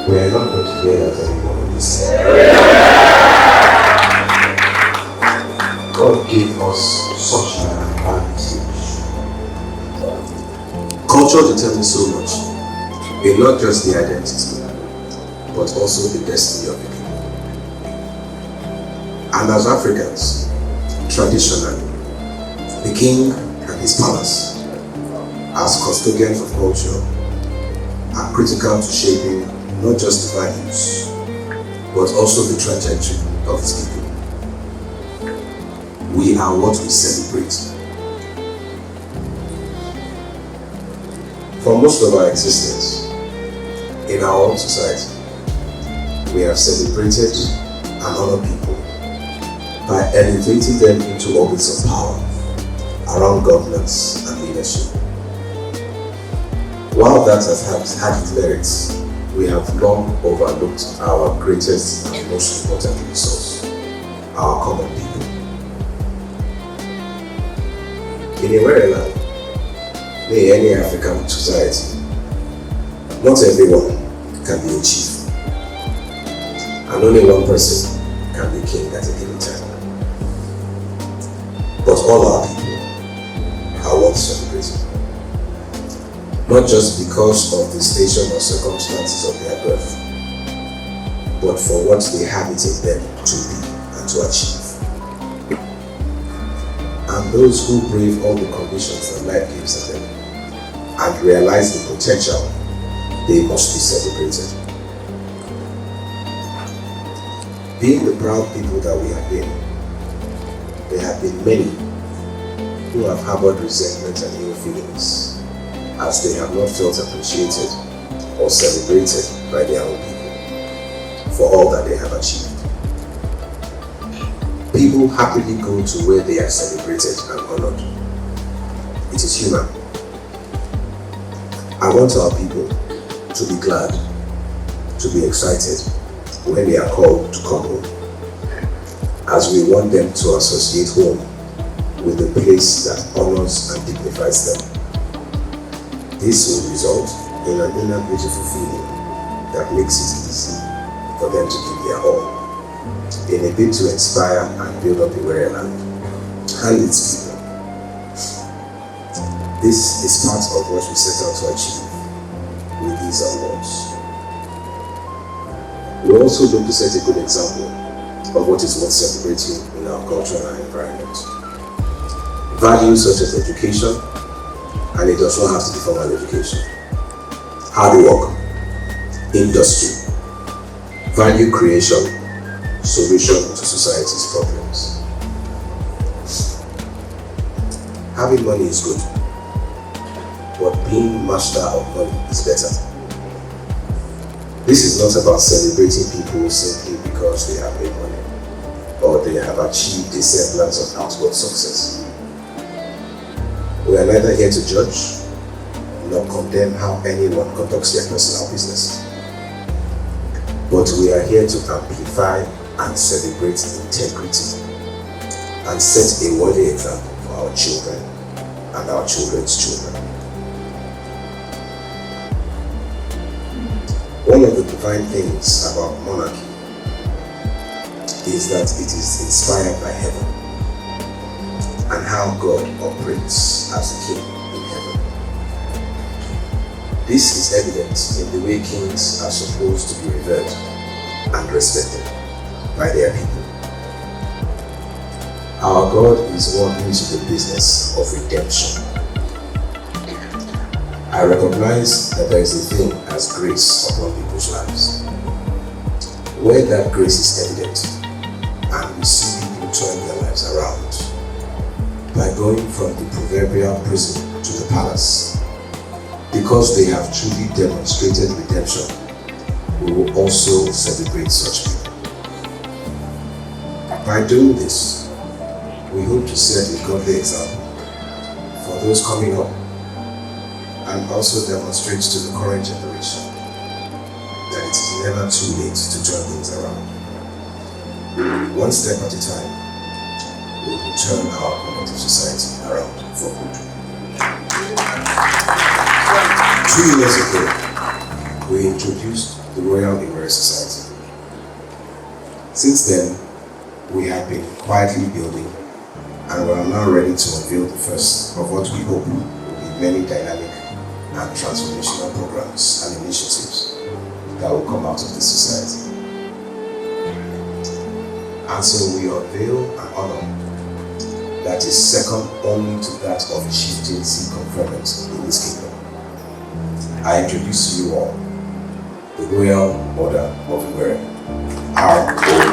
We are not going to hear that anymore in this year. God gave us such an advantage. Culture determines so much, in not just the identity, but also the destiny of the people. And as Africans, traditionally, the king and his palace, as custodians of culture, are critical to shaping not just the values, but also the trajectory of his people. We are what we celebrate. For most of our existence, in our own society, we have celebrated and honored people by elevating them into orbits of power around governance and leadership. While that has had its merits, we have long overlooked our greatest and most important resource, our common people. In a Warri land, in any African society, not everyone can be a chief, and only one person can be king at a given time. But all our people are worth celebrating. Not just because of the station or circumstances of their birth, but for what they have it in them to be and to achieve. And those who brave all the conditions that life gives them and realize the potential, they must be celebrated. Being the proud people that we have been, there have been many who have harbored resentment and ill feelings, as they have not felt appreciated or celebrated by their own people for all that they have achieved. People happily go to where they are celebrated and honored. It is human. I want our people to be glad, to be excited when they are called to come home, as we want them to associate home with a place that honors and dignifies them. This will result in an inner beautiful feeling that makes it easy for them to give their all, in a bid to inspire and build up the Warri land and its people. This is part of what we set out to achieve with these awards. We also look to set a good example of what is worth celebrating in our culture and environment. Values such as education, and it does not have to be formal education, hard work, industry, value creation, solution to society's problems. Having money is good, but being master of money is better. This is not about celebrating people simply because they have made money or they have achieved a semblance of outward success. We are neither here to judge nor condemn how anyone conducts their personal business, but we are here to amplify and celebrate integrity and set a worthy example for our children and our children's children. One of the divine things about monarchy is that it is inspired by heaven and how God operates as a king in heaven. This is evident in the way kings are supposed to be revered and respected by their people. Our God is one into the business of redemption. I recognize that there is a thing as grace upon people's lives. Where that grace is evident and we see people turn their lives around by going from the proverbial prison to the palace, because they have truly demonstrated redemption, we will also celebrate such people. By doing this, we hope to set a godly example for those coming up and also demonstrate to the current generation that it is never too late to turn things around. One step at a time, we will turn our collective society around for good. 2 years ago, we introduced the Royal of Warri Society. Since then, we have been quietly building, and we are now ready to unveil the first of what we hope will be many dynamic and transformational programs and initiatives that will come out of this society. And so we unveil an honor that is second only to that of chieftaincy conferment in this kingdom. I introduce to you all the Royal Order of Warri, ROI.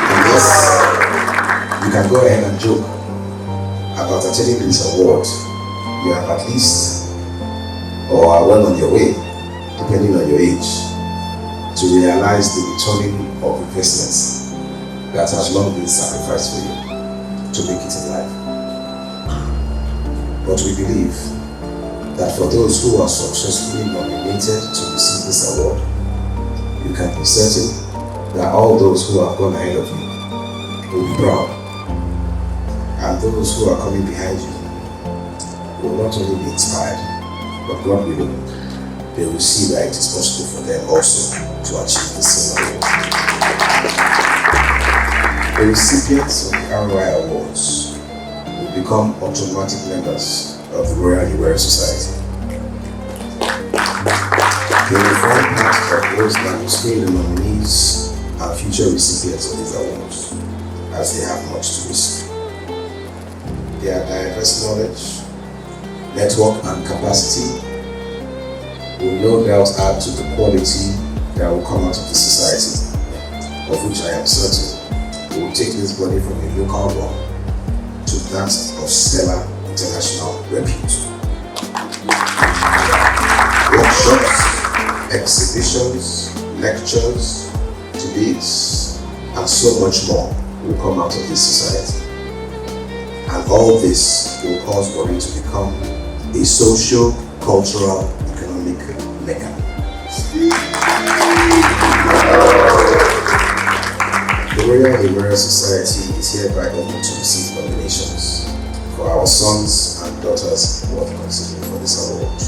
And yes, you can go ahead and joke about attaining this award. You have at least, or are well on your way, depending on your age, to realize the returning of investments that has long been sacrificed for you to make it in life. But we believe that for those who are successfully nominated to receive this award, you can be certain that all those who have gone ahead of you will be proud. And those who are coming behind you will not only be inspired, but God willing, they will see that it is possible for them also to achieve the same award. The recipients of the ROI Awards will become automatic members of the Royal of Warri Society. They will form part of those that will screen the nominees and future recipients of these awards, as they have much to risk. Their diverse knowledge, network and capacity will no doubt add to the quality that will come out of the society, of which I am certain will take this body from a local one to that of stellar international repute. Workshops, exhibitions, lectures, debates, and so much more will come out of this society. And all this will cause Warri to become a social, cultural, economic mecca. The Royal of Warri Society is hereby open to receive nominations for our sons and daughters who are considered for this award,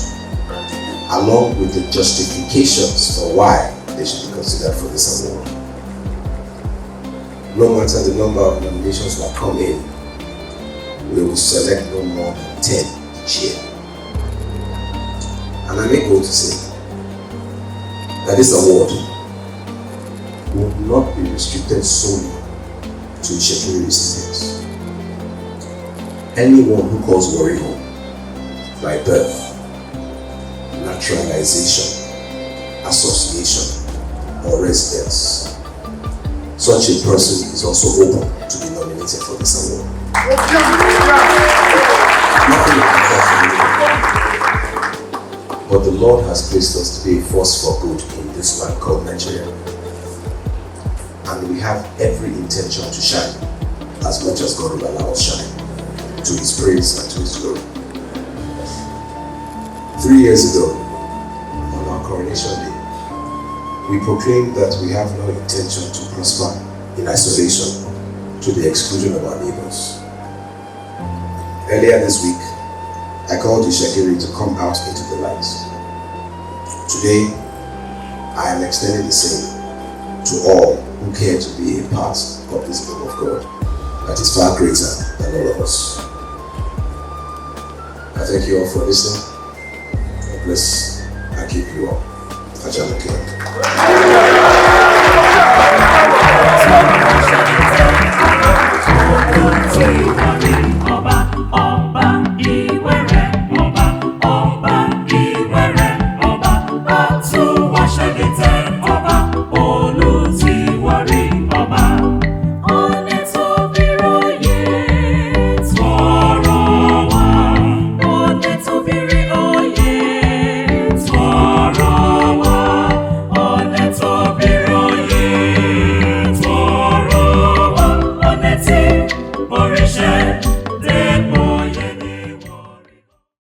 along with the justifications for why they should be considered for this award. No matter the number of nominations that come in, we will select no more than 10 each year. And I make bold to say that this award will not be restricted solely to Ishekiri recipients. Anyone who calls Warri home by birth, naturalization, association, or residence, such a person is also open to be nominated for this award. But the Lord has placed us to be a force for good in this land called Nigeria. And we have every intention to shine as much as God will allow us shine, to His praise and to His glory. 3 years ago, on our coronation day, we proclaimed that we have no intention to prosper in isolation to the exclusion of our neighbors. Earlier this week, I called Ishekiri to come out into the light. Today, I am extending the same to all who care to be a part of this group of God that is far greater than all of us. I thank you all for listening. God bless and keep you all. Ajahn.